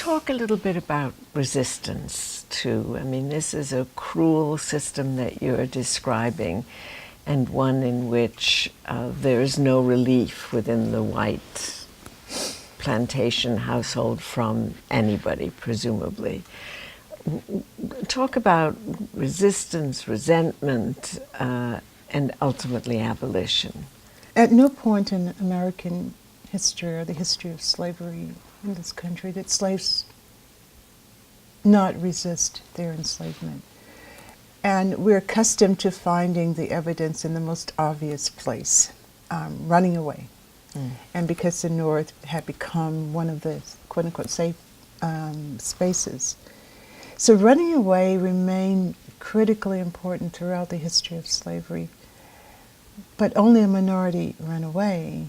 talk a little bit about resistance, too? I mean, this is a cruel system that you're describing, and one in which there is no relief within the white plantation household from anybody, presumably. Talk about resistance, resentment, and ultimately abolition. At no point in American history or the history of slavery in this country did slaves not resist their enslavement. And we're accustomed to finding the evidence in the most obvious place, running away. And because the North had become one of the quote-unquote safe spaces. So running away remained critically important throughout the history of slavery. But only a minority ran away.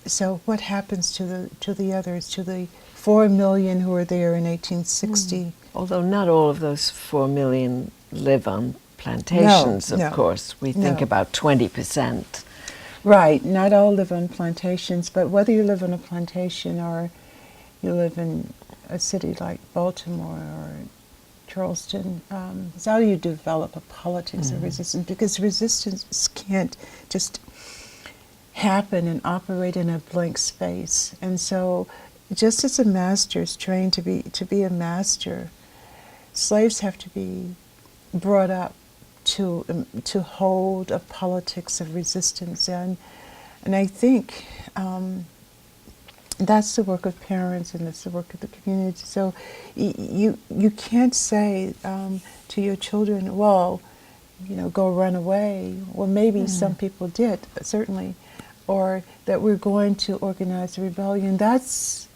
So what happens to the others, to the 4 million who were there in 1860? Although not all of those 4 million live on plantations, of course. We think about 20%. Right, not all live on plantations, but whether you live on a plantation or you live in a city like Baltimore or Charleston, is how you develop a politics of resistance, because resistance can't just happen and operate in a blank space. And so just as a master is trained to be a master, slaves have to be brought up to hold a politics of resistance, and I think that's the work of parents and it's the work of the community. So you can't say to your children, well, go run away. Well, maybe some people did, certainly, or that we're going to organize a rebellion. That's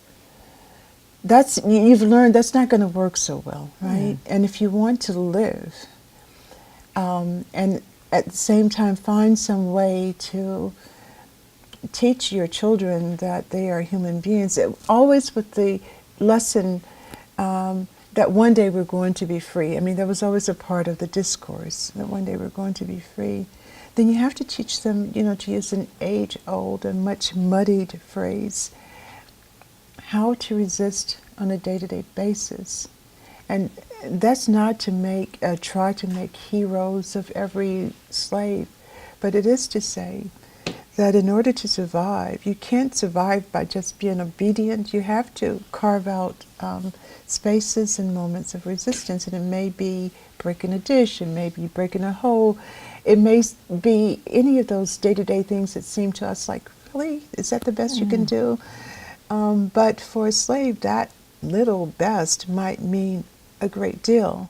you've learned that's not going to work so well, right? And if you want to live, and at the same time find some way to teach your children that they are human beings, always with the lesson that one day we're going to be free. I mean, that was always a part of the discourse, that one day we're going to be free. Then you have to teach them, to use an age-old and much muddied phrase, how to resist on a day-to-day basis. And that's not to try to make heroes of every slave, but it is to say that in order to survive, you can't survive by just being obedient. You have to carve out spaces and moments of resistance, and it may be breaking a dish, it may be breaking a hole, it may be any of those day-to-day things that seem to us like, really, is that the best you can do? But for a slave, that little best might mean a great deal.